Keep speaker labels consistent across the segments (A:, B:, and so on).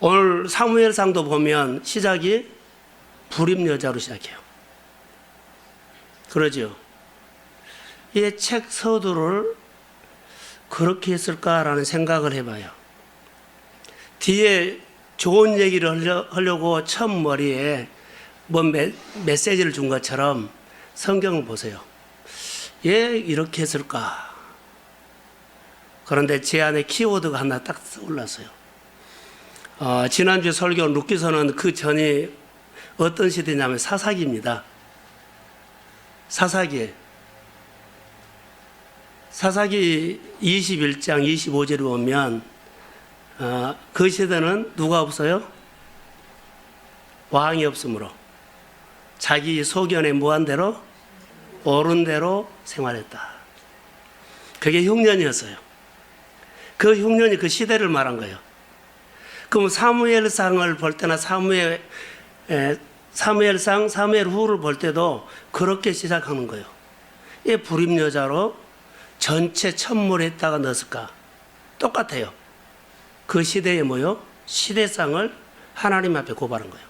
A: 오늘 사무엘상도 보면 시작이 불임 여자로 시작해요. 그러죠. 이 책 서두를 그렇게 했을까라는 생각을 해봐요. 뒤에 좋은 얘기를 하려고 첫 머리에 뭐 메시지를 준 것처럼 성경을 보세요. 왜 이렇게 했을까? 그런데 제 안에 키워드가 하나 딱 올랐어요. 지난주 설교 룻기서는 그 전이 어떤 시대냐면 사사기입니다. 사사기 21장 25절을 보면 그 시대는 누가 없어요? 왕이 없으므로 자기 소견에 무한대로 옳은 대로 생활했다. 그게 흉년이었어요. 그 흉년이 그 시대를 말한 거예요. 그럼 사무엘상을 볼 때나 사무엘상, 사무엘후를 볼 때도 그렇게 시작하는 거예요. 이 불임 여자로 전체 천물에다가 넣었을까? 똑같아요. 그 시대에 뭐요? 시대상을 하나님 앞에 고발한 거예요.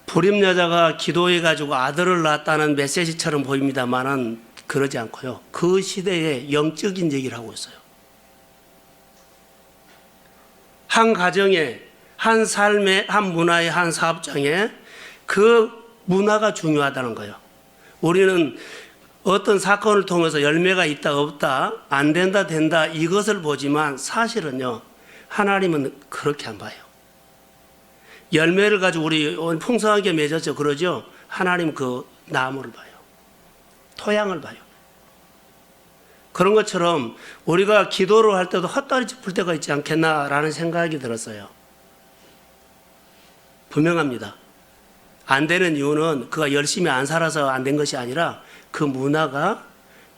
A: 불임 여자가 기도해가지고 아들을 낳았다는 메시지처럼 보입니다만은 그러지 않고요. 그 시대의 영적인 얘기를 하고 있어요. 한 가정에, 한 삶에, 한 문화의 한 사업장에 그 문화가 중요하다는 거예요. 우리는 어떤 사건을 통해서 열매가 있다 없다 안 된다 된다 이것을 보지만 사실은요 하나님은 그렇게 안 봐요. 열매를 가지고 우리 풍성하게 맺었죠. 그러죠. 하나님 그 나무를 봐요. 토양을 봐요. 그런 것처럼 우리가 기도를 할 때도 헛다리 짚을 때가 있지 않겠나라는 생각이 들었어요. 분명합니다. 안 되는 이유는 그가 열심히 안 살아서 안 된 것이 아니라 그 문화가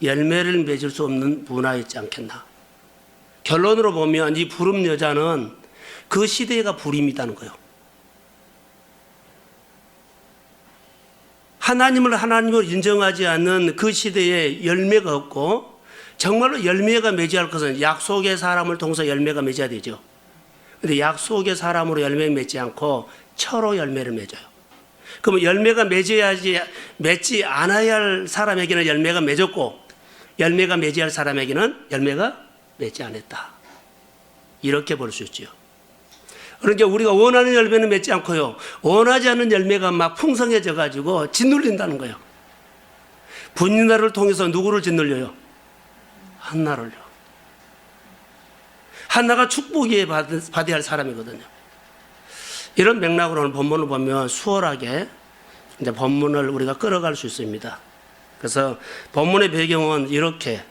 A: 열매를 맺을 수 없는 문화였지 않겠나. 결론으로 보면 이 불임 여자는 그 시대가 불임이다는 거예요. 하나님을 하나님으로 인정하지 않는 그 시대에 열매가 없고 정말로 열매가 맺어야 할 것은 약속의 사람을 통해서 열매가 맺어야 되죠. 그런데 약속의 사람으로 열매 맺지 않고 처로 열매를 맺어요. 그러면 열매가 맺지 않아야 할 사람에게는 열매가 맺었고 열매가 맺어야 할 사람에게는 열매가 맺지 않았다. 이렇게 볼 수 있죠. 그러니까 우리가 원하는 열매는 맺지 않고요. 원하지 않는 열매가 막 풍성해져 가지고 짓눌린다는 거예요. 분이나를 통해서 누구를 짓눌려요? 한나를요. 한나가 축복에 받아야 할 사람이거든요. 이런 맥락으로 오늘 본문을 보면 수월하게 이제 본문을 우리가 끌어갈 수 있습니다. 그래서 본문의 배경은 이렇게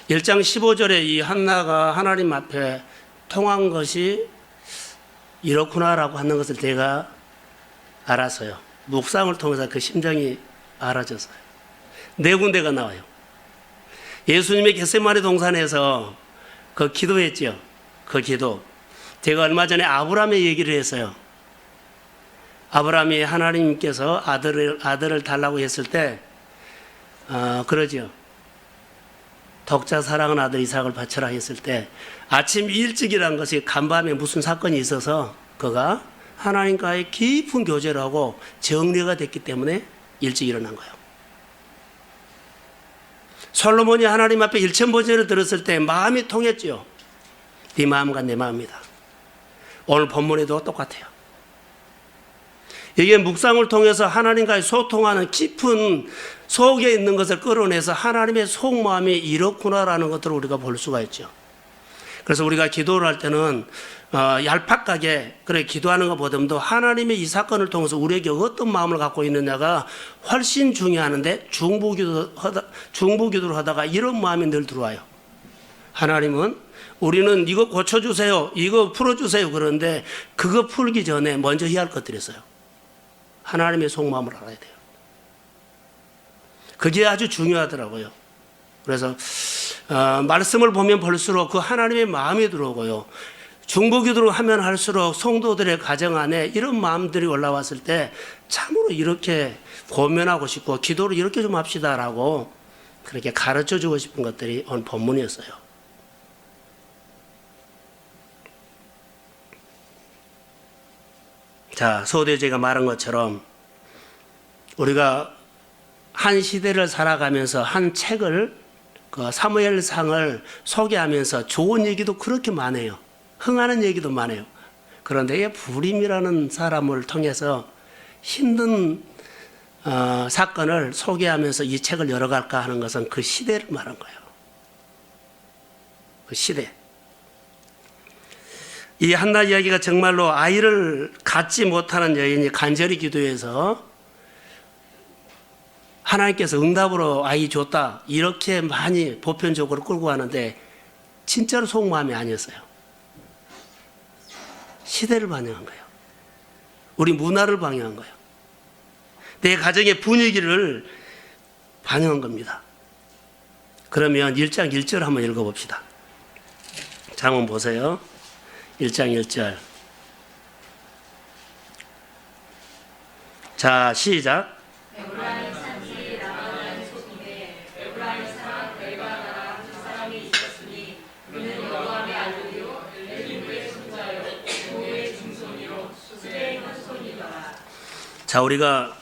A: 1장 15절에 이 한나가 하나님 앞에 통한 것이 이렇구나라고 하는 것을 제가 알았어요. 묵상을 통해서 그 심정이 알아졌어요. 네 군데가 나와요. 예수님의 겟세마네 동산에서 그 기도했죠. 그 기도. 제가 얼마 전에 아브라함의 얘기를 했어요. 아브라함이 하나님께서 아들을 달라고 했을 때, 그러죠. 독자 사랑하는 아들 이삭을 바쳐라 했을 때, 아침 일찍이란 것이 간밤에 무슨 사건이 있어서 그가 하나님과의 깊은 교제를 하고 정리가 됐기 때문에 일찍 일어난 거예요. 솔로몬이 하나님 앞에 일천번제를 들었을 때 마음이 통했죠. 네 마음과 내 마음이다. 오늘 본문에도 똑같아요. 이게 묵상을 통해서 하나님과의 소통하는 깊은 속에 있는 것을 끌어내서 하나님의 속마음이 이렇구나라는 것들을 우리가 볼 수가 있죠. 그래서 우리가 기도를 할 때는 얄팍하게 그래 기도하는 것보다도 하나님의 이 사건을 통해서 우리에게 어떤 마음을 갖고 있느냐가 훨씬 중요하는데 중보기도를 하다가 이런 마음이 늘 들어와요. 하나님은 우리는 이거 고쳐주세요, 이거 풀어주세요. 그런데 그거 풀기 전에 먼저 해야 할 것들이 있어요. 하나님의 속마음을 알아야 돼요. 그게 아주 중요하더라고요. 그래서 말씀을 보면 볼수록 그 하나님의 마음이 들어오고요. 중보기도를 하면 할수록 성도들의 가정 안에 이런 마음들이 올라왔을 때 참으로 이렇게 고면하고 싶고 기도를 이렇게 좀 합시다라고 그렇게 가르쳐주고 싶은 것들이 오늘 본문이었어요. 자, 소대제가 말한 것처럼 우리가 한 시대를 살아가면서 한 책을 그 사무엘상을 소개하면서 좋은 얘기도 그렇게 많아요. 흥하는 얘기도 많아요. 그런데 부림이라는 사람을 통해서 힘든 사건을 소개하면서 이 책을 열어갈까 하는 것은 그 시대를 말한 거예요. 그 시대. 이 한나 이야기가 정말로 아이를 갖지 못하는 여인이 간절히 기도해서 하나님께서 응답으로 아이 줬다 이렇게 많이 보편적으로 끌고 가는데 진짜로 속마음이 아니었어요. 시대를 반영한 거예요. 우리 문화를 반영한 거예요. 내 가정의 분위기를 반영한 겁니다. 그러면 1장 1절 한번 읽어봅시다. 자, 한번 보세요. 1장 1절. 자, 시작. 자, 우리가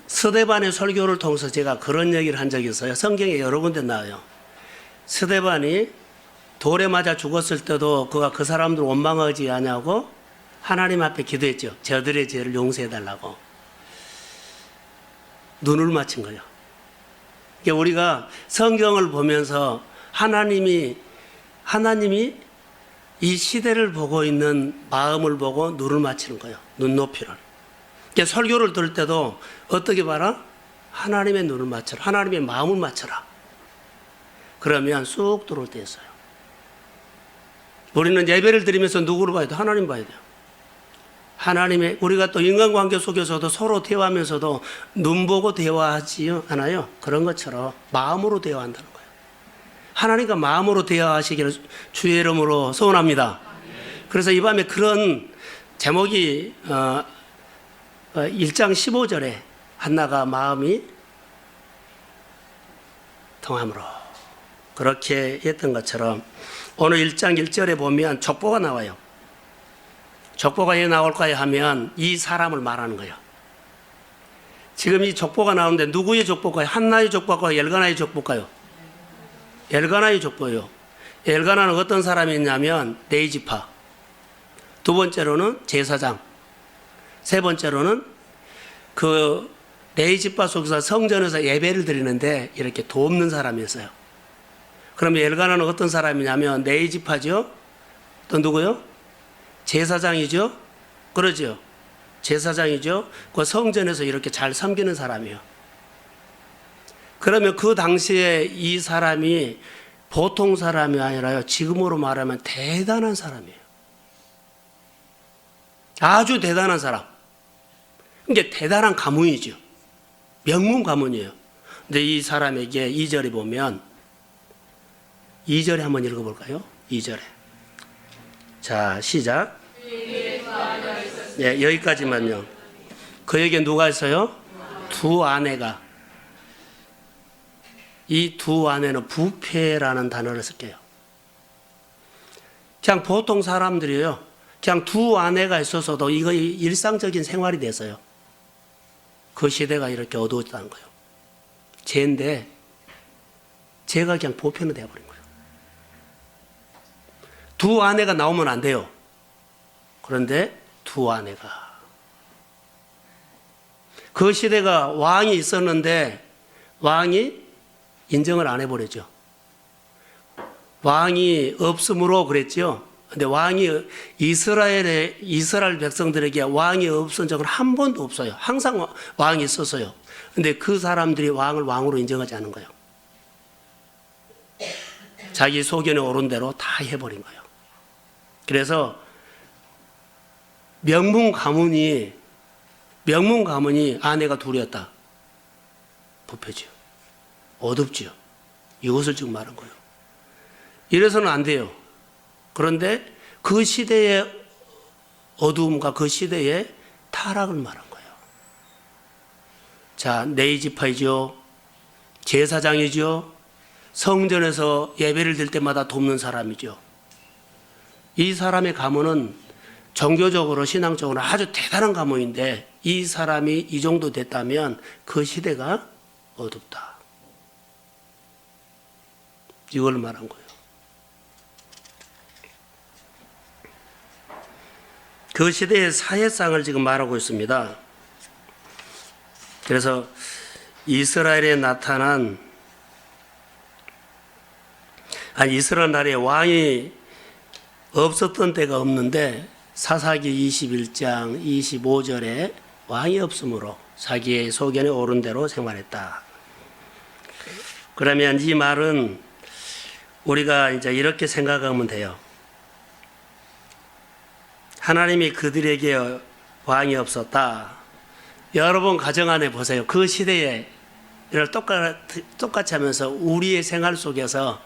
A: 스데반의 설교를 통해서 제가 그런 얘기를 한 적이 있어요. 성경에 여러 군데 나와요. 스데반이 돌에 맞아 죽었을 때도 그가 그 사람들 원망하지 않냐고 하나님 앞에 기도했죠. 저들의 죄를 용서해달라고. 눈을 맞춘 거예요. 그러니까 우리가 성경을 보면서 하나님이 이 시대를 보고 있는 마음을 보고 눈을 맞추는 거예요. 눈높이를. 그러니까 설교를 들을 때도 어떻게 봐라? 하나님의 눈을 맞춰라. 하나님의 마음을 맞춰라. 그러면 쑥 들어올 때 있어요. 우리는 예배를 드리면서 누구를 봐야 돼? 하나님 봐야 돼요. 하나님의, 우리가 또 인간관계 속에서도 서로 대화하면서도 눈 보고 대화하지 않아요? 그런 것처럼 마음으로 대화한다는 거예요. 하나님과 마음으로 대화하시기를 주의 이름으로 소원합니다. 그래서 이 밤에 그런 제목이 1장 15절에 한나가 마음이 통함으로 그렇게 했던 것처럼 오늘 1장 1절에 보면 족보가 나와요. 족보가 왜 나올까요 하면 이 사람을 말하는 거예요. 지금 이 족보가 나오는데 누구의 족보가요? 한나의 족보가요? 엘가나의 족보가요? 엘가나의 족보예요. 엘가나는 어떤 사람이냐면 네이지파. 두 번째로는 제사장. 세 번째로는 그 네이지파 속에서 성전에서 예배를 드리는데 이렇게 돕는 사람이었어요. 그러면 엘가나는 어떤 사람이냐면 네이지파죠. 또 누구요? 제사장이죠. 그러죠. 제사장이죠. 그 성전에서 이렇게 잘 섬기는 사람이에요. 그러면 그 당시에 이 사람이 보통 사람이 아니라요. 지금으로 말하면 대단한 사람이에요. 아주 대단한 사람. 이게 대단한 가문이죠. 명문 가문이에요. 근데 이 사람에게 2절에 보면 2절에 한번 읽어볼까요? 2절에. 자, 시작. 네, 여기까지만요. 그에게 누가 있어요? 두 아내가. 이 두 아내는 부패라는 단어를 쓸게요. 그냥 보통 사람들이에요. 그냥 두 아내가 있어서도 이거 일상적인 생활이 됐어요. 그 시대가 이렇게 어두웠다는 거예요. 죄인데 죄가 그냥 보편화 되어버린 거예요. 두 아내가 나오면 안 돼요. 그런데 두 아내가. 그 시대가 왕이 있었는데 왕이 인정을 안 해버렸죠. 왕이 없으므로 그랬죠. 근데 왕이 이스라엘 백성들에게 왕이 없은 적은 한 번도 없어요. 항상 왕이 있었어요. 근데 그 사람들이 왕을 왕으로 인정하지 않은 거예요. 자기 소견에 오른 대로 다 해버린 거예요. 그래서 명문 가문이 아내가 둘이었다. 부패죠. 어둡지요. 이것을 지금 말한 거예요. 이래서는 안 돼요. 그런데 그 시대의 어두움과 그 시대의 타락을 말한 거예요. 자, 네이지파이죠. 제사장이죠. 성전에서 예배를 드릴 때마다 돕는 사람이죠. 이 사람의 가문은 종교적으로 신앙적으로 아주 대단한 가문인데 이 사람이 이 정도 됐다면 그 시대가 어둡다. 이걸 말한 거예요. 그 시대의 사회상을 지금 말하고 있습니다. 그래서 이스라엘에 나타난 이스라엘 나라에 왕이 없었던 때가 없는데 사사기 21장 25절에 왕이 없으므로 자기의 소견에 옳은 대로 생활했다. 그러면 이 말은 우리가 이제 이렇게 생각하면 돼요. 하나님이 그들에게 왕이 없었다. 여러분 가정 안에 보세요. 그 시대에 똑같이 하면서 우리의 생활 속에서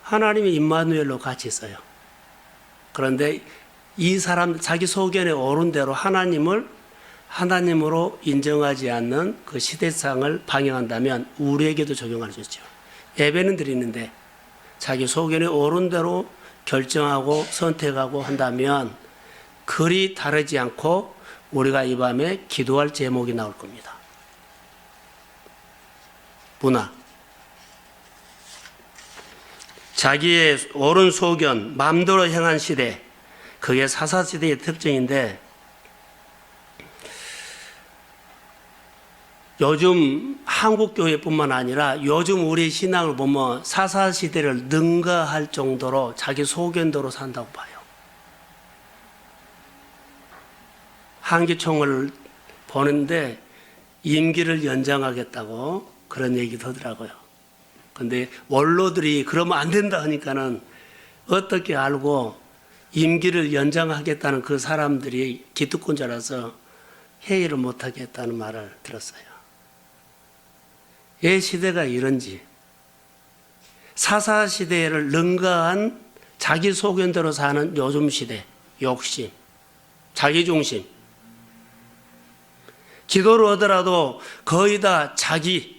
A: 하나님이 임마누엘로 같이 있어요. 그런데 이 사람 자기 소견에 옳은 대로 하나님을 하나님으로 인정하지 않는 그 시대상을 방영한다면 우리에게도 적용할 수 있죠. 예배는 드리는데 자기 소견에 옳은 대로 결정하고 선택하고 한다면 그리 다르지 않고 우리가 이 밤에 기도할 제목이 나올 겁니다. 문화. 자기의 옳은 소견, 마음대로 행한 시대, 그게 사사시대의 특징인데 요즘 한국교회뿐만 아니라 요즘 우리 신앙을 보면 사사시대를 능가할 정도로 자기 소견대로 산다고 봐요. 한기총을 보는데 임기를 연장하겠다고 그런 얘기도 하더라고요. 근데 원로들이 그러면 안 된다 하니까는 어떻게 알고 임기를 연장하겠다는 그 사람들이 기득권자라서 회의를 못하겠다는 말을 들었어요. 왜 시대가 이런지. 사사시대를 능가한 자기 소견대로 사는 요즘 시대, 욕심, 자기중심. 기도를 하더라도 거의 다 자기예요,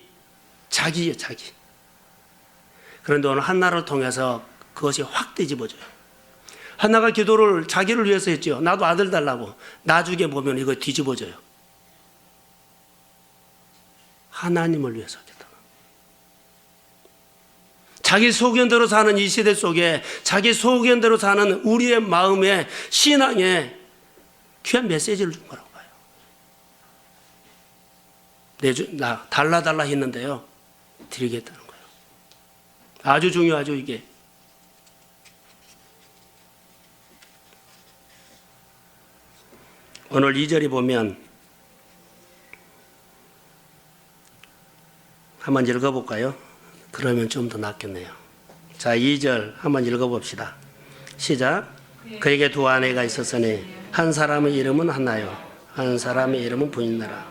A: 자기. 그런데 오늘 한나를 통해서 그것이 확 뒤집어져요. 한나가 기도를 자기를 위해서 했죠. 나도 아들 달라고. 나중에 보면 이거 뒤집어져요. 하나님을 위해서 하겠다. 자기 소견대로 사는 이 시대 속에 자기 소견대로 사는 우리의 마음에 신앙에 귀한 메시지를 준 거라고 봐요. 나 달라 했는데요. 드리겠다는 거예요. 아주 중요하죠, 이게. 오늘 2절에 보면 한번 읽어볼까요? 그러면 좀 더 낫겠네요. 자, 2절 한번 읽어봅시다. 시작. 그에게 두 아내가 있었으니 한 사람의 이름은 한나요, 한 사람의 이름은 부인나라.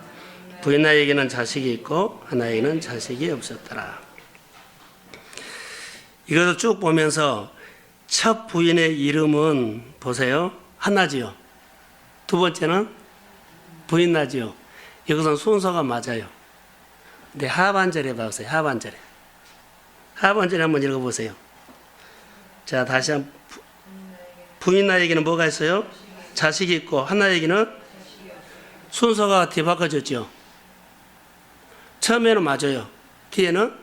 A: 부인나에게는 자식이 있고 한나에게는 자식이 없었더라. 이것을 쭉 보면서 첫 부인의 이름은 보세요. 한나지요. 두 번째는 부인나지요. 이것은 순서가 맞아요. 근데 하반절에 봐보세요. 하반절에 한번 읽어보세요. 자, 다시 한번. 부인나에게는 뭐가 있어요? 자식이 있고 한나에게는 순서가 뒤바꿔졌죠. 처음에는 맞아요. 뒤에는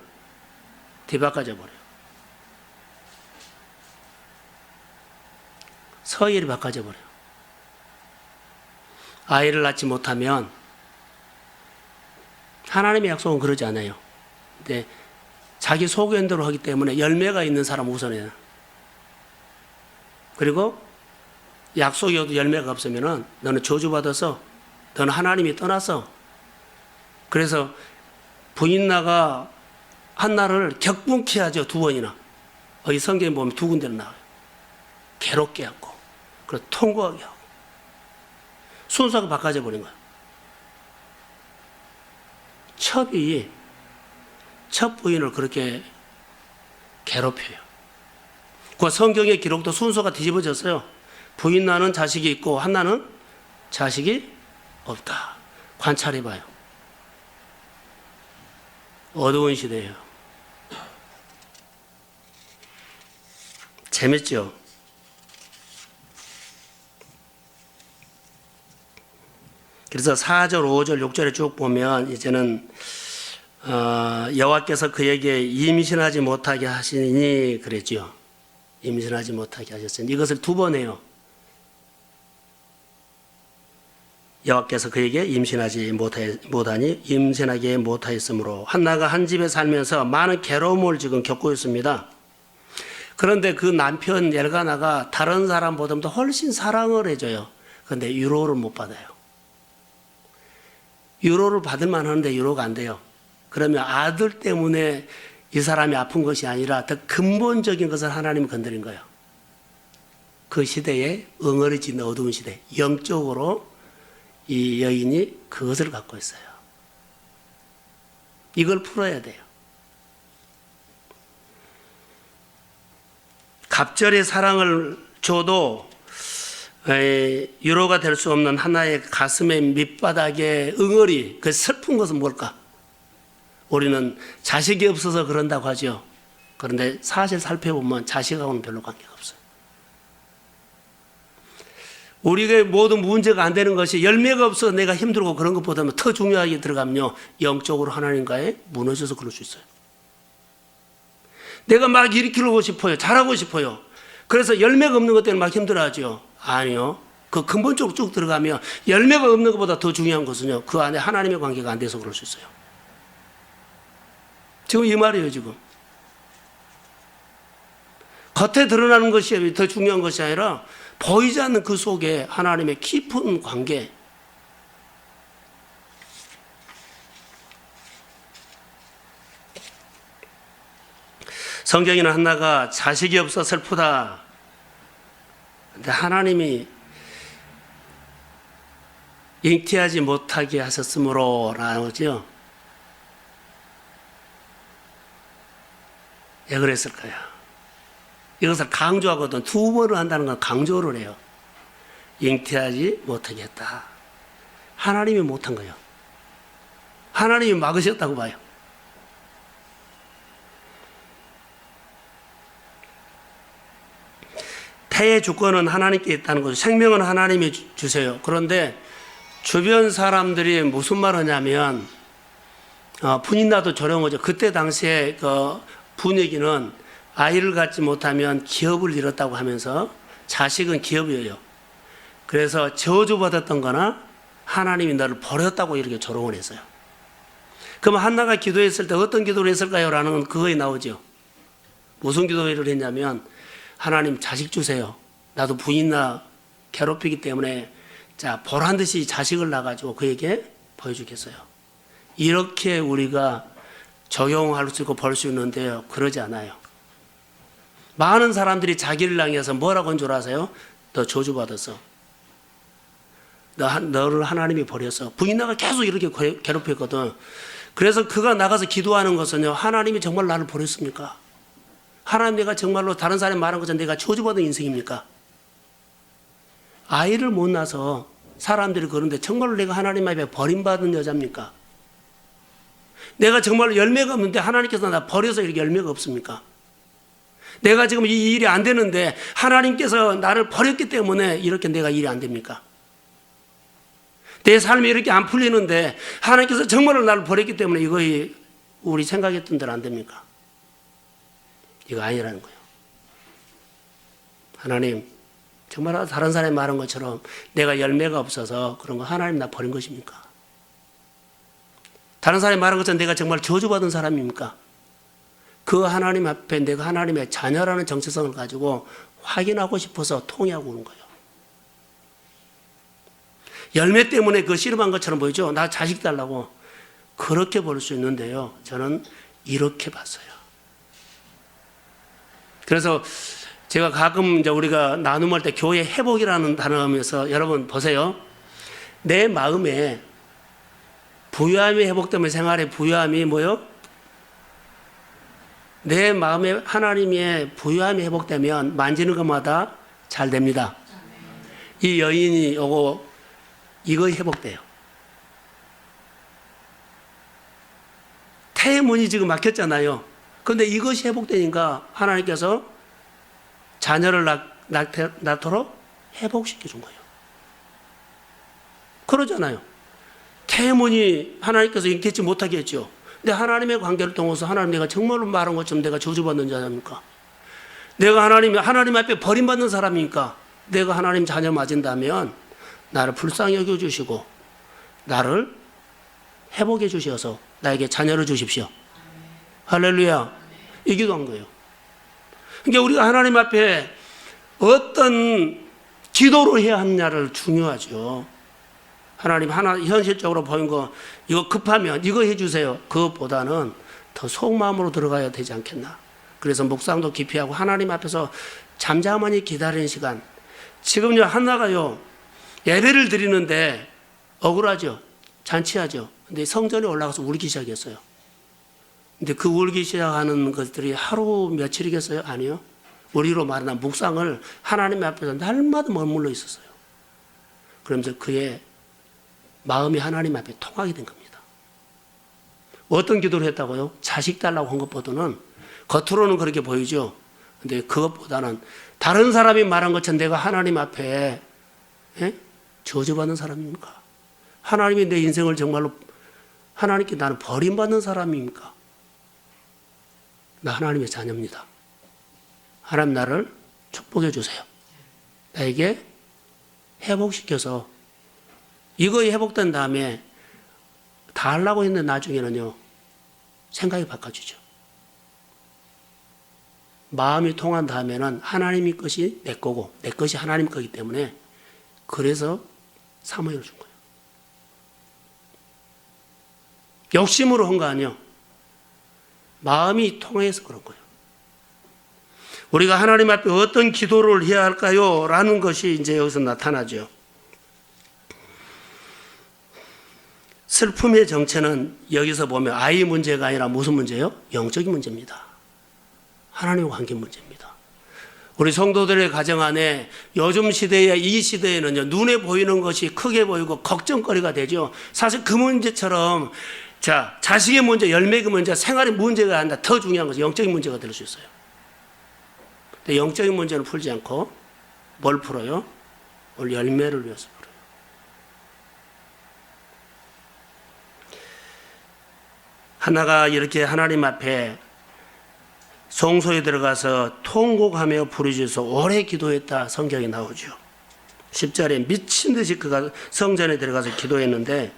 A: 뒤바꿔져 버려요. 서열이 바꿔져 버려요. 아이를 낳지 못하면 하나님의 약속은 그러지 않아요. 근데 자기 소견대로 하기 때문에 열매가 있는 사람 우선해요. 그리고 약속이 어도 열매가 없으면 너는 저주받아서 너는 하나님이 떠나서. 그래서 부인나가 한나를 격분케 하죠. 두 번이나. 이 성경에 보면 두 군데로 나와요. 괴롭게 하고 그리고 통곡하게 하고. 순서가 바꿔져 버린 거예요. 첫 부인을 그렇게 괴롭혀요. 그 성경의 기록도 순서가 뒤집어졌어요. 부인나는 자식이 있고 한나는 자식이 없다. 관찰해봐요. 어두운 시대예요. 재밌죠? 그래서 4절, 5절, 6절에 쭉 보면 이제는 여호와께서 그에게 임신하지 못하게 하시니 그랬지요. 임신하지 못하게 하셨으니 이것을 두 번 해요. 여호와께서 그에게 임신하지 못하니 임신하게 못하였으므로 한나가 한 집에 살면서 많은 괴로움을 지금 겪고 있습니다. 그런데 그 남편 엘가나가 다른 사람보다도 훨씬 사랑을 해줘요. 그런데 유로를 못 받아요. 유로를 받을만 하는데 유로가 안 돼요. 그러면 아들 때문에 이 사람이 아픈 것이 아니라 더 근본적인 것을 하나님이 건드린 거예요. 그 시대에 응어리진 어두운 시대, 영적으로 이 여인이 그것을 갖고 있어요. 이걸 풀어야 돼요. 갑절의 사랑을 줘도 유로가 될 수 없는 하나의 가슴의 밑바닥에 응어리, 그 슬픈 것은 뭘까? 우리는 자식이 없어서 그런다고 하죠. 그런데 사실 살펴보면 자식하고는 별로 관계가 없어요. 우리가 모든 문제가 안 되는 것이 열매가 없어서 내가 힘들고 그런 것보다는 더 중요하게 들어가면요, 영적으로 하나님과의 무너져서 그럴 수 있어요. 내가 막 일으키고 싶어요. 잘하고 싶어요. 그래서 열매가 없는 것 때문에 막 힘들어하죠. 아니요. 그 근본적으로 쭉 들어가면 열매가 없는 것보다 더 중요한 것은요, 그 안에 하나님의 관계가 안 돼서 그럴 수 있어요. 지금 이 말이에요, 지금. 겉에 드러나는 것이 더 중요한 것이 아니라 보이지 않는 그 속에 하나님의 깊은 관계. 성경에는 한나가 자식이 없어 슬프다. 근데 하나님이 잉태하지 못하게 하셨으므로 나오죠. 왜 그랬을까요? 이것을 강조하거든. 두 번을 한다는 건 강조를 해요. 잉태하지 못하게 했다. 하나님이 못한 거예요. 하나님이 막으셨다고 봐요. 태의 주권은 하나님께 있다는 거죠. 생명은 하나님이 주세요. 그런데 주변 사람들이 무슨 말 하냐면 분이 나도 조롱하죠. 그때 당시에 그 분위기는 아이를 갖지 못하면 기업을 잃었다고 하면서 자식은 기업이에요. 그래서 저주받았던 거나 하나님이 너를 버렸다고 이렇게 조롱을 했어요. 그럼 한나가 기도했을 때 어떤 기도를 했을까요? 라는 그거에 나오죠. 무슨 기도를 했냐면 하나님 자식 주세요. 나도 부인나 괴롭히기 때문에 자 보란 듯이 자식을 낳아가지고 그에게 보여주겠어요. 이렇게 우리가 적용할 수 있고 볼 수 있는데요. 그러지 않아요. 많은 사람들이 자기를 향해서 뭐라고 한 줄 아세요? 너 저주받았어. 너를 하나님이 버렸어. 부인나가 계속 이렇게 괴롭혔거든. 그래서 그가 나가서 기도하는 것은요, 하나님이 정말 나를 버렸습니까? 하나님 내가 정말로 다른 사람이 말한 것처럼 내가 저주받은 인생입니까? 아이를 못 낳아서 사람들이 그러는데 정말로 내가 하나님 앞에 버림받은 여자입니까? 내가 정말로 열매가 없는데 하나님께서 나 버려서 이렇게 열매가 없습니까? 내가 지금 이 일이 안 되는데 하나님께서 나를 버렸기 때문에 이렇게 내가 일이 안 됩니까? 내 삶이 이렇게 안 풀리는데 하나님께서 정말로 나를 버렸기 때문에 이거 우리 생각했던 대로 안 됩니까? 이거 아니라는 거예요. 하나님, 정말 다른 사람이 말한 것처럼 내가 열매가 없어서 그런 거 하나님 나 버린 것입니까? 다른 사람이 말한 것처럼 내가 정말 저주받은 사람입니까? 그 하나님 앞에 내가 하나님의 자녀라는 정체성을 가지고 확인하고 싶어서 통회하고 오는 거예요. 열매 때문에 그 씨름한 것처럼 보이죠? 나 자식 달라고. 그렇게 볼 수 있는데요. 저는 이렇게 봤어요. 그래서 제가 가끔 이제 우리가 나눔할 때 교회 회복이라는 단어 하면서 여러분 보세요. 내 마음에 부유함이 회복되면 생활의 부유함이 뭐요? 내 마음에 하나님의 부유함이 회복되면 만지는 것마다 잘 됩니다. 이 여인이 오고 이거 회복돼요. 태의 문이 지금 막혔잖아요. 그런데 이것이 회복되니까 하나님께서 자녀를 낳도록 회복시켜 준 거예요. 그러잖아요. 태문이 하나님께서 인격지 못하게 했죠. 근데 하나님의 관계를 통해서 하나님 내가 정말로 말한 것처럼 내가 저주받는 자입니까? 내가 하나님 앞에 버림받는 사람입니까? 내가 하나님 자녀 맞은다면 나를 불쌍히 여겨주시고 나를 회복해 주셔서 나에게 자녀를 주십시오. 할렐루야. 이 기도한 거예요. 그러니까 우리가 하나님 앞에 어떤 기도를 해야 하느냐를 중요하죠. 하나님 현실적으로 보인 거 이거 급하면 이거 해주세요. 그것보다는 더 속마음으로 들어가야 되지 않겠나. 그래서 묵상도 깊이 하고 하나님 앞에서 잠잠하니 기다리는 시간. 지금요 하나가요 예배를 드리는데 억울하죠. 잔치하죠. 근데 성전에 올라가서 울기 시작했어요. 근데 그 울기 시작하는 것들이 하루 며칠이겠어요? 아니요. 우리로 말하는 묵상을 하나님 앞에서 날마다 머물러 있었어요. 그러면서 그의 마음이 하나님 앞에 통하게 된 겁니다. 어떤 기도를 했다고요? 자식 달라고 한 것보다는 겉으로는 그렇게 보이죠. 근데 그것보다는 다른 사람이 말한 것처럼 내가 하나님 앞에 저주받는 사람입니까? 하나님이 내 인생을 정말로 하나님께 나는 버림받는 사람입니까? 나 하나님의 자녀입니다. 하나님 나를 축복해 주세요. 나에게 회복시켜서 이거에 회복된 다음에 다 하려고 했는데 나중에는요 생각이 바꿔주죠. 마음이 통한 다음에는 하나님의 것이 내 거고 내 것이 하나님 거기 때문에 그래서 사모를 준 거예요. 욕심으로 한 거 아니에요. 마음이 통해서 그런 거예요. 우리가 하나님 앞에 어떤 기도를 해야 할까요? 라는 것이 이제 여기서 나타나죠. 슬픔의 정체는 여기서 보면 아이 문제가 아니라 무슨 문제예요? 영적인 문제입니다. 하나님과 관계 문제입니다. 우리 성도들의 가정 안에 요즘 시대에 이 시대에는요 눈에 보이는 것이 크게 보이고 걱정거리가 되죠. 사실 그 문제처럼 자식의 문제, 열매의 문제, 생활의 문제가 아니라 더 중요한 것은 영적인 문제가 될 수 있어요. 근데 영적인 문제는 풀지 않고 뭘 풀어요? 오늘 열매를 위해서 풀어요. 하나가 이렇게 하나님 앞에 성소에 들어가서 통곡하며 부르짖어서 오래 기도했다 성경에 나오죠. 10절에 미친 듯이 그가 성전에 들어가서 기도했는데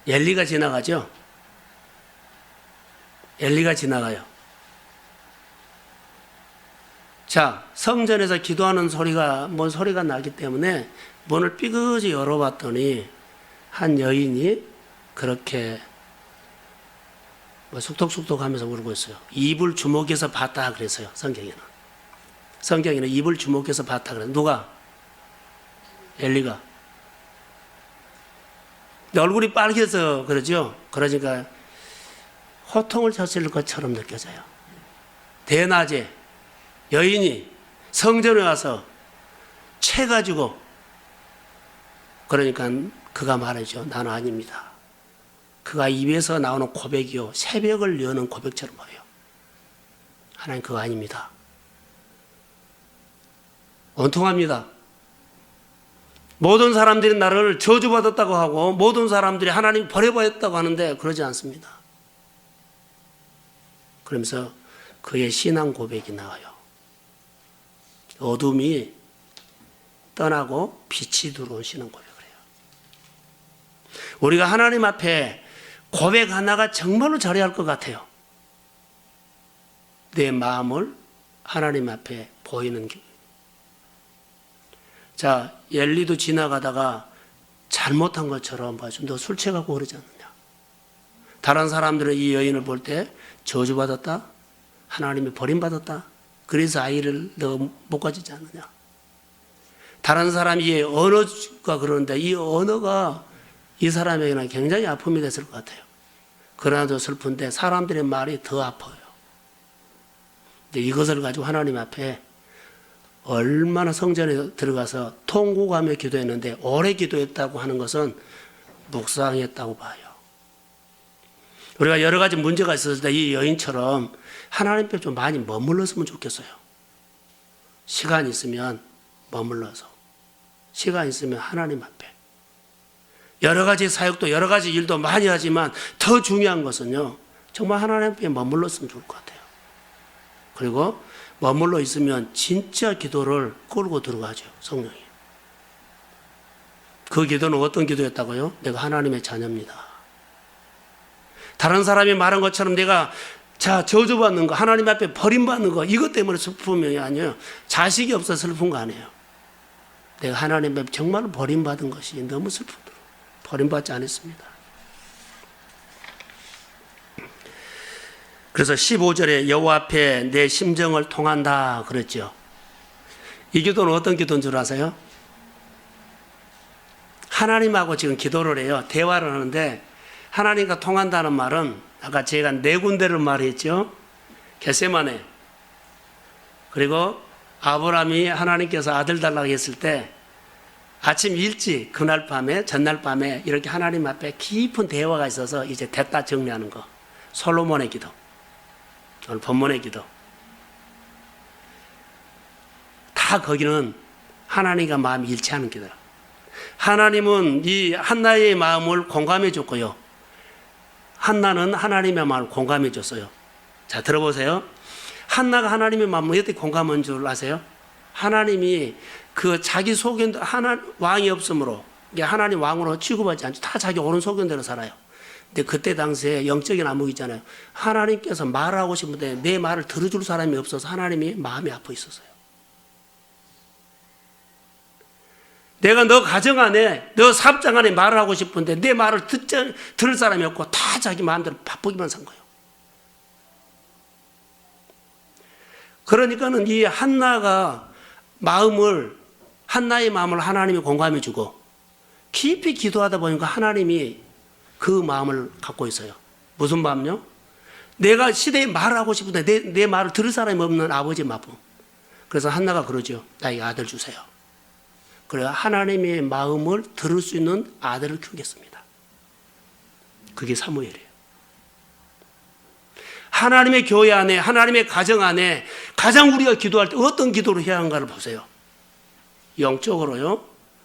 A: 엘리가 지나가죠. 엘리가 지나가요. 자, 성전에서 기도하는 소리가 뭔 소리가 나기 때문에 문을 삐그지 열어봤더니 한 여인이 그렇게 속독속독 하면서 울고 있어요. 입을 주목해서 봤다 그랬어요. 성경에는 입을 주목해서 봤다 그래요. 누가? 엘리가. 얼굴이 빨개서 그러죠. 그러니까 호통을 쳤을 것처럼 느껴져요. 대낮에 여인이 성전에 와서 채가지고 그러니까 그가 말하죠. 나는 아닙니다. 그가 입에서 나오는 고백이요 새벽을 여는 고백처럼 보여요. 하나님 그거 아닙니다. 원통합니다. 모든 사람들이 나를 저주받았다고 하고 모든 사람들이 하나님 버려버렸다고 하는데 그러지 않습니다. 그러면서 그의 신앙 고백이 나와요. 어둠이 떠나고 빛이 들어온 신앙 고백을 해요. 우리가 하나님 앞에 고백 하나가 정말로 잘해야 할 것 같아요. 내 마음을 하나님 앞에 보이는 길. 자, 엘리도 지나가다가 잘못한 것처럼 봐줘. 너 술 취해갖고 그러지 않느냐. 다른 사람들은 이 여인을 볼 때 저주받았다. 하나님이 버림받았다. 그래서 아이를 너 못 가지지 않느냐. 다른 사람이 이 언어가 그러는데 이 언어가 이 사람에게는 굉장히 아픔이 됐을 것 같아요. 그러나도 슬픈데 사람들의 말이 더 아파요. 근데 이것을 가지고 하나님 앞에 얼마나 성전에 들어가서 통곡하며 기도했는데 오래 기도했다고 하는 것은 묵상했다고 봐요. 우리가 여러 가지 문제가 있었을 때 이 여인처럼 하나님 앞에 좀 많이 머물렀으면 좋겠어요. 시간이 있으면 머물러서 시간 있으면 하나님 앞에. 여러 가지 사역도 여러 가지 일도 많이 하지만 더 중요한 것은요, 정말 하나님 앞에 머물렀으면 좋을 것 같아요. 그리고 머물러 있으면 진짜 기도를 끌고 들어가죠, 성령이. 그 기도는 어떤 기도였다고요? 내가 하나님의 자녀입니다. 다른 사람이 말한 것처럼 내가 저주받는 거, 하나님 앞에 버림받는 거, 이것 때문에 슬픔이 아니에요. 자식이 없어서 슬픈 거 아니에요. 내가 하나님 앞에 정말 버림받은 것이 너무 슬프더라고요. 버림받지 않았습니다. 그래서 15절에 여호와 앞에 내 심정을 통한다 그랬죠. 이 기도는 어떤 기도인 줄 아세요? 하나님하고 지금 기도를 해요. 대화를 하는데 하나님과 통한다는 말은 아까 제가 네 군데를 말했죠. 겟세마네. 그리고 아브라함이 하나님께서 아들 달라고 했을 때 아침 일찍 그날 밤에 전날 밤에 이렇게 하나님 앞에 깊은 대화가 있어서 이제 됐다 정리하는 거. 솔로몬의 기도. 오늘 본문의 기도. 다 거기는 하나님과 마음이 일치하는 기도라. 하나님은 이 한나의 마음을 공감해 줬고요. 한나는 하나님의 마음을 공감해 줬어요. 자, 들어보세요. 한나가 하나님의 마음을 어떻게 공감한 줄 아세요? 하나님이 그 자기 소견, 왕이 없으므로, 하나님 왕으로 취급하지 않죠. 다 자기 옳은 소견대로 살아요. 근데 그때 당시에 영적인 암흑 있잖아요. 하나님께서 말하고 싶은데 내 말을 들어줄 사람이 없어서 하나님이 마음이 아파 있었어요. 내가 너 가정 안에, 너 사업장 안에 말을 하고 싶은데 내 말을 들을 사람이 없고 다 자기 마음대로 바쁘기만 산 거예요. 그러니까는 이 한나의 마음을 하나님이 공감해 주고 깊이 기도하다 보니까 하나님이 그 마음을 갖고 있어요. 무슨 마음요? 내가 시대에 말을 하고 싶은데 내 말을 들을 사람이 없는 아버지의 마음. 그래서 한나가 그러죠. 나에게 아들 주세요. 그래야 하나님의 마음을 들을 수 있는 아들을 키우겠습니다. 그게 사무엘이에요. 하나님의 교회 안에, 하나님의 가정 안에 가장 우리가 기도할 때 어떤 기도를 해야 하는가를 보세요. 영적으로요,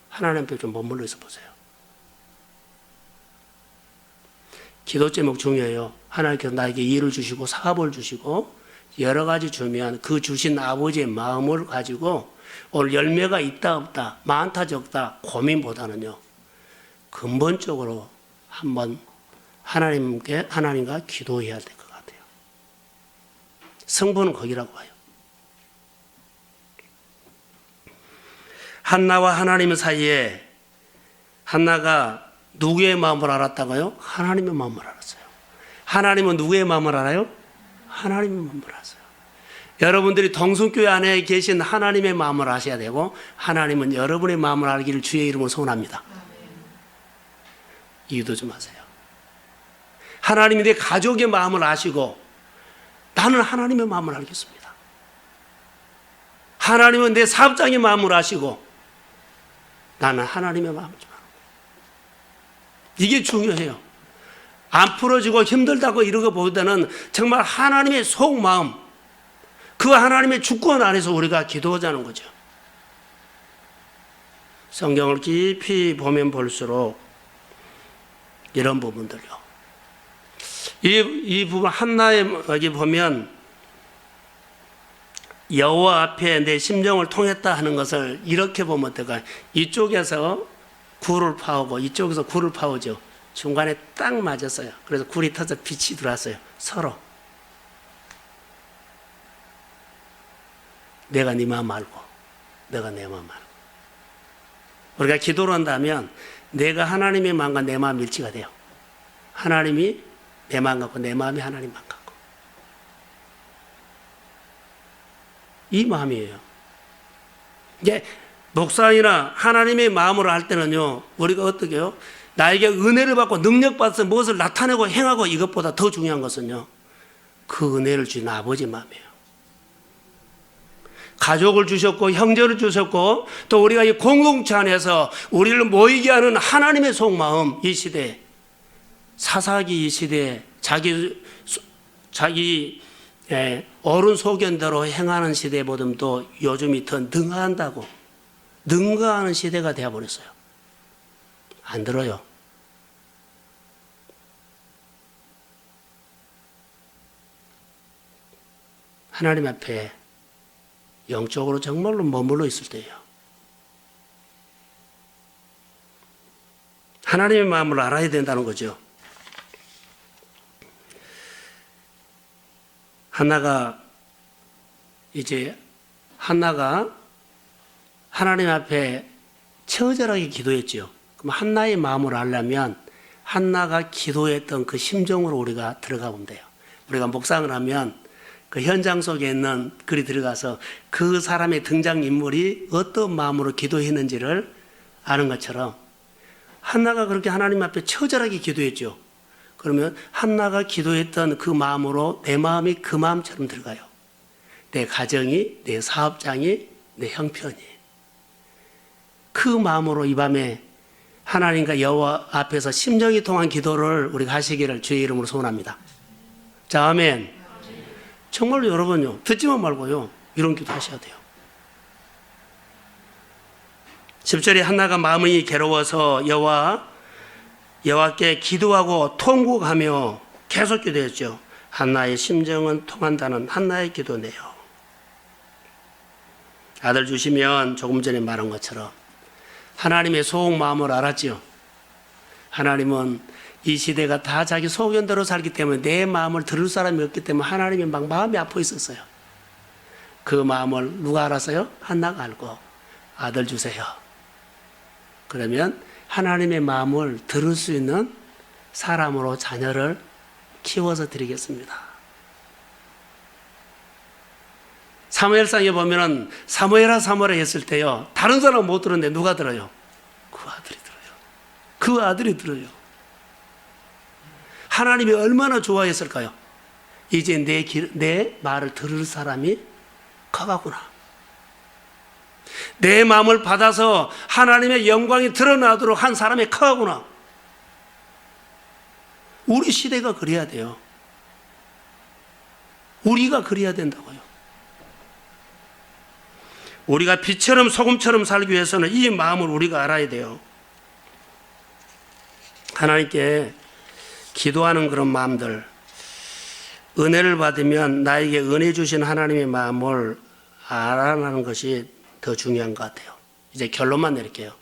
A: 하나님 앞에 좀 머물러 있어 보세요. 기도 제목 중요해요. 하나님께서 나에게 일을 주시고 사업을 주시고 여러 가지 주면 그 주신 아버지의 마음을 가지고 오늘 열매가 있다 없다, 많다 적다 고민보다는요, 근본적으로 한번 하나님과 기도해야 될 것 같아요. 성부는 거기라고 봐요. 한나와 하나님 사이에 한나가 누구의 마음을 알았다고요? 하나님의 마음을 알았어요. 하나님은 누구의 마음을 알아요? 하나님의 마음을 알았어요. 여러분들이 동성교회 안에 계신 하나님의 마음을 아셔야 되고 하나님은 여러분의 마음을 알기를 주의 이름으로 소원합니다. 이유도 좀 아세요. 하나님이 내 가족의 마음을 아시고 나는 하나님의 마음을 알겠습니다. 하나님은 내 사업장의 마음을 아시고 나는 하나님의 마음을 좀 알고. 이게 중요해요. 안 풀어지고 힘들다고 이러고 보다는 정말 하나님의 속마음, 그 하나님의 주권 안에서 우리가 기도하자는 거죠. 성경을 깊이 보면 볼수록 이런 부분들요. 이 부분 한나에 여기 보면 여호와 앞에 내 심정을 통했다 하는 것을 이렇게 보면 어떨까요? 이쪽에서 굴을 파오고 이쪽에서 굴을 파오죠. 중간에 딱 맞았어요. 그래서 굴이 터져 빛이 들어왔어요. 서로. 내가 네 마음 알고 내가 내 마음 알고. 우리가 기도를 한다면 내가 하나님의 마음과 내 마음 일치가 돼요. 하나님이 내 마음 같고 내 마음이 하나님 마음 같고. 이 마음이에요. 이제 목사이나 하나님의 마음으로 할 때는요, 우리가 어떻게 해요? 나에게 은혜를 받고 능력받아서 무엇을 나타내고 행하고 이것보다 더 중요한 것은요, 그 은혜를 주신 아버지 마음이에요. 가족을 주셨고 형제를 주셨고 또 우리가 이 공동체 안에서 우리를 모이게 하는 하나님의 속마음, 이 시대 사사기 이 시대에 자기 어른 소견대로 행하는 시대보다도 요즘이 더 능한다고 능가하는 시대가 되어버렸어요. 안 들어요. 하나님 앞에 영적으로 정말로 머물러 있을 때예요. 하나님의 마음을 알아야 된다는 거죠. 한나가 하나님 앞에 처절하게 기도했죠. 그럼 한나의 마음을 알려면 한나가 기도했던 그 심정으로 우리가 들어가 보면 돼요. 우리가 묵상을 하면 그 현장 속에 있는 글이 들어가서 그 사람의 등장인물이 어떤 마음으로 기도했는지를 아는 것처럼 한나가 그렇게 하나님 앞에 처절하게 기도했죠. 그러면 한나가 기도했던 그 마음으로 내 마음이 그 마음처럼 들어가요. 내 가정이, 내 사업장이, 내 형편이. 그 마음으로 이 밤에 하나님과 여호와 앞에서 심정이 통한 기도를 우리가 하시기를 주의 이름으로 소원합니다. 자, 아멘. 정말로 여러분요, 듣지만 말고요, 이런 기도 하셔야 돼요. 10절에 한나가 마음이 괴로워서 여호와께 기도하고 통곡하며 계속 기도했죠. 한나의 심정은 통한다는 한나의 기도네요. 아들 주시면 조금 전에 말한 것처럼 하나님의 속마음을 알았죠. 하나님은 이 시대가 다 자기 소견대로 살기 때문에 내 마음을 들을 사람이 없기 때문에 하나님이 막 마음이 아파 있었어요. 그 마음을 누가 알았어요? 한나가 알고 아들 주세요. 그러면 하나님의 마음을 들을 수 있는 사람으로 자녀를 키워서 드리겠습니다. 사무엘상에 보면은 사무엘아 했을 때요, 다른 사람은 못 들었는데 누가 들어요? 그 아들이 들어요. 그 아들이 들어요. 하나님이 얼마나 좋아했을까요? 이제 내 말을 들을 사람이 커가구나. 내 마음을 받아서 하나님의 영광이 드러나도록 한 사람이 커가구나. 우리 시대가 그래야 돼요. 우리가 그래야 된다고요. 우리가 빛처럼 소금처럼 살기 위해서는 이 마음을 우리가 알아야 돼요. 하나님께 기도하는 그런 마음들, 은혜를 받으면 나에게 은혜 주신 하나님의 마음을 알아내는 것이 더 중요한 것 같아요. 이제 결론만 내릴게요.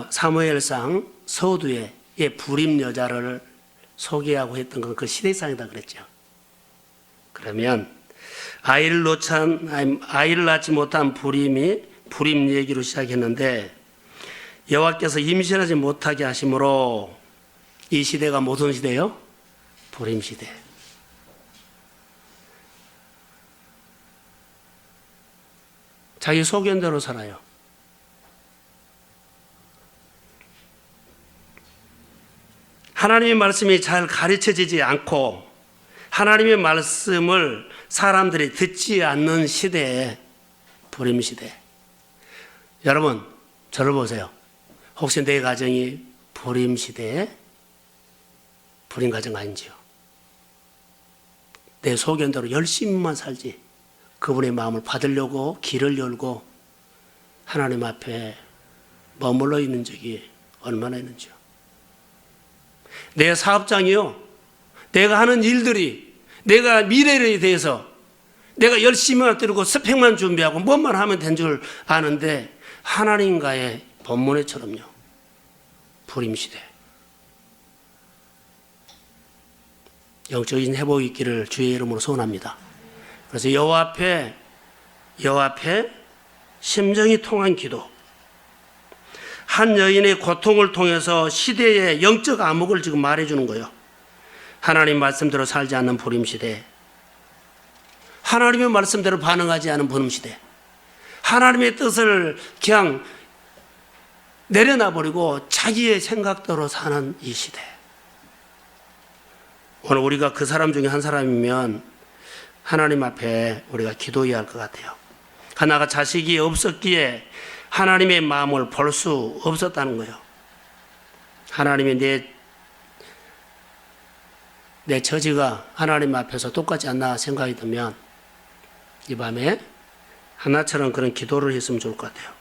A: 사무엘상 서두에 불임 여자를 소개하고 했던 건 그 시대상이다 그랬죠. 그러면 아이를 낳지 못한 불임 얘기로 시작했는데 여호와께서 임신하지 못하게 하심으로 이 시대가 무슨 시대요? 불임 시대. 자기 소견대로 살아요. 하나님의 말씀이 잘 가르쳐지지 않고 하나님의 말씀을 사람들이 듣지 않는 시대에 불임 시대. 여러분, 저를 보세요. 혹시 내 가정이 불임 시대에 불임 가정 아닌지요? 내 소견대로 열심히만 살지 그분의 마음을 받으려고 길을 열고 하나님 앞에 머물러 있는 적이 얼마나 있는지요? 내 사업장이요, 내가 하는 일들이, 내가 미래에 대해서 내가 열심히만 들고 스펙만 준비하고 뭐만 하면 된 줄 아는데 하나님과의 본문회처럼요, 불임시대. 영적인 회복이 있기를 주의 이름으로 소원합니다. 그래서 여호와 앞에 심정이 통한 기도, 한 여인의 고통을 통해서 시대의 영적 암흑을 지금 말해주는 거예요. 하나님 말씀대로 살지 않는 불임시대, 하나님의 말씀대로 반응하지 않은 불임시대, 하나님의 뜻을 그냥 내려놔버리고 자기의 생각대로 사는 이 시대. 오늘 우리가 그 사람 중에 한 사람이면 하나님 앞에 우리가 기도해야 할 것 같아요. 하나가 자식이 없었기에 하나님의 마음을 볼 수 없었다는 거예요. 하나님이 내 처지가 하나님 앞에서 똑같지 않나 생각이 들면 이 밤에 한나처럼 그런 기도를 했으면 좋을 것 같아요.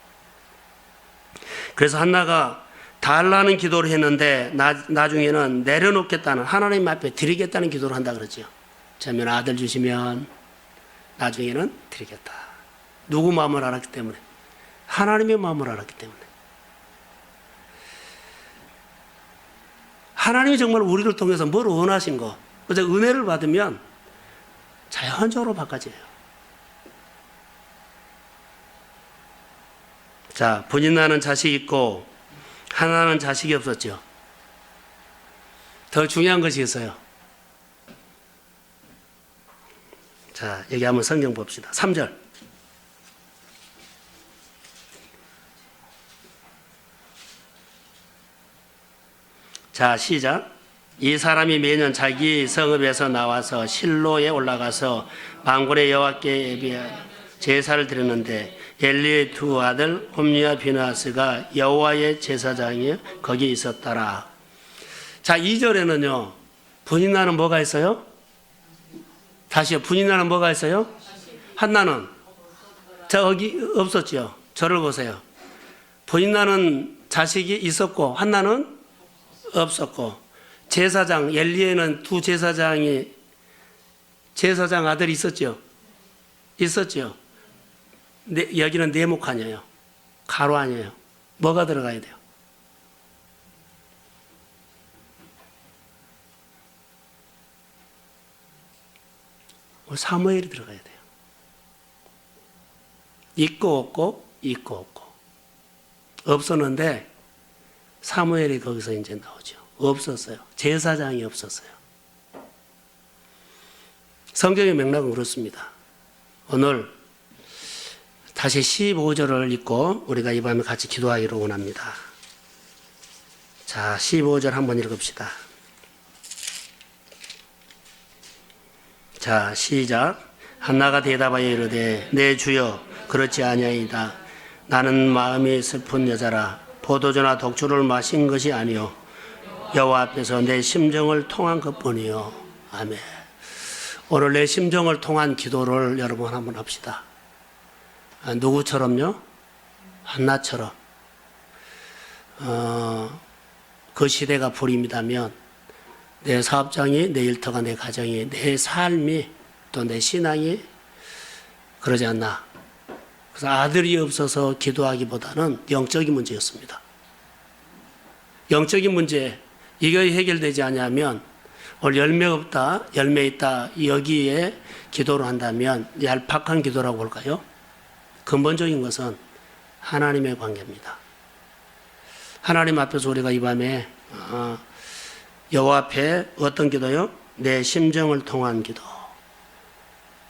A: 그래서 한나가 달라는 기도를 했는데 나중에는 내려놓겠다는, 하나님 앞에 드리겠다는 기도를 한다 그러죠. 저면 아들 주시면 나중에는 드리겠다. 누구 마음을 알았기 때문에? 하나님의 마음을 알았기 때문에. 하나님이 정말 우리를 통해서 뭘 원하신 거, 그래서 은혜를 받으면 자연적으로 바꿔져요. 자, 분인나는 자식이 있고 하나는 자식이 없었죠. 더 중요한 것이 있어요. 자, 여기 한번 성경 봅시다. 3절. 자, 시작. 이 사람이 매년 자기 성읍에서 나와서 실로에 올라가서 만군의 여호와께 예비한 제사를 드렸는데 엘리의 두 아들 홈리와 비나스가 여호와의 제사장이 거기 있었더라. 자, 2절에는요. 분인나는 뭐가 있어요? 다시요. 분인나는 뭐가 있어요? 한나는 저기 없었죠. 저를 보세요. 분인나는 자식이 있었고 한나는 없었고, 제사장 엘리에는 두 제사장 아들이 있었죠. 있었죠. 여기는 네목 아니에요. 가로 아니에요. 뭐가 들어가야 돼요? 사무엘이 들어가야 돼요. 있고 없고 있고 없고. 없었는데 사무엘이 거기서 이제 나오죠. 없었어요. 제사장이 없었어요. 성경의 맥락은 그렇습니다. 오늘 다시 15절을 읽고 우리가 이 밤에 같이 기도하기를 원합니다. 자, 15절 한번 읽읍시다. 자, 시작. 한나가 대답하여 이르되 내 주여 그렇지 아니하이다. 나는 마음이 슬픈 여자라. 포도주나 독주를 마신 것이 아니요 여호와 앞에서 내 심정을 통한 것뿐이요. 아멘. 오늘 내 심정을 통한 기도를 여러분 한번 합시다. 누구처럼요? 한나처럼. 그 시대가 불임이라면 내 사업장이, 내 일터가, 내 가정이, 내 삶이, 또 내 신앙이 그러지 않나. 그래서 아들이 없어서 기도하기보다는 영적인 문제였습니다. 영적인 문제, 이거 해결되지 않으면 오늘 열매 없다, 열매 있다, 여기에 기도를 한다면 얄팍한 기도라고 볼까요? 근본적인 것은 하나님의 관계입니다. 하나님 앞에서 우리가 이 밤에 여호와 앞에 어떤 기도요? 내 심정을 통한 기도.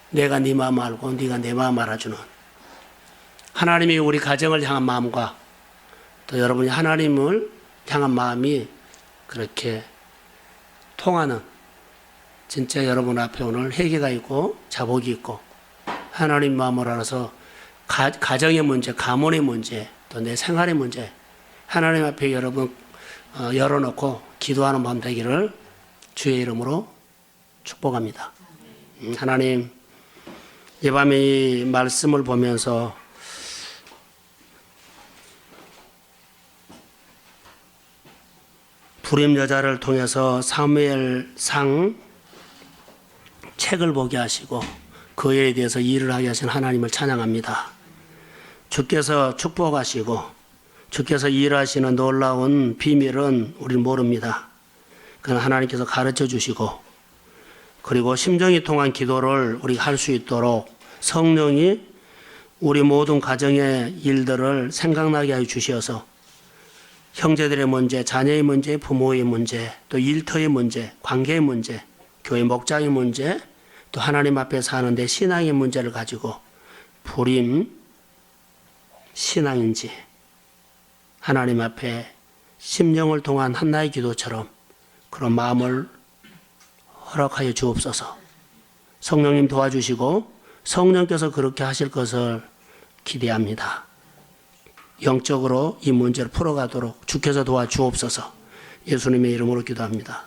A: 내가 네 마음 알고 네가 내 마음 알아주는, 하나님이 우리 가정을 향한 마음과 또 여러분이 하나님을 향한 마음이 그렇게 통하는, 진짜 여러분 앞에 오늘 회개가 있고 자복이 있고 하나님 마음을 알아서 가정의 문제, 가문의 문제, 또 내 생활의 문제 하나님 앞에 여러분 열어놓고 기도하는 밤 되기를 주의 이름으로 축복합니다. 하나님, 이 밤에 이 말씀을 보면서 불임 여자를 통해서 사무엘상 책을 보게 하시고 그에 대해서 일을 하게 하신 하나님을 찬양합니다. 주께서 축복하시고 주께서 일하시는 놀라운 비밀은 우리는 모릅니다. 그건 하나님께서 가르쳐 주시고, 그리고 심정이 통한 기도를 우리가 할 수 있도록 성령이 우리 모든 가정의 일들을 생각나게 하여 주셔서 형제들의 문제, 자녀의 문제, 부모의 문제, 또 일터의 문제, 관계의 문제, 교회 목장의 문제, 또 하나님 앞에 사는데 신앙의 문제를 가지고 불임 신앙인지 하나님 앞에 심령을 통한 한나의 기도처럼 그런 마음을 허락하여 주옵소서. 성령님 도와주시고 성령께서 그렇게 하실 것을 기대합니다. 영적으로 이 문제를 풀어가도록 주께서 도와주옵소서. 예수님의 이름으로 기도합니다.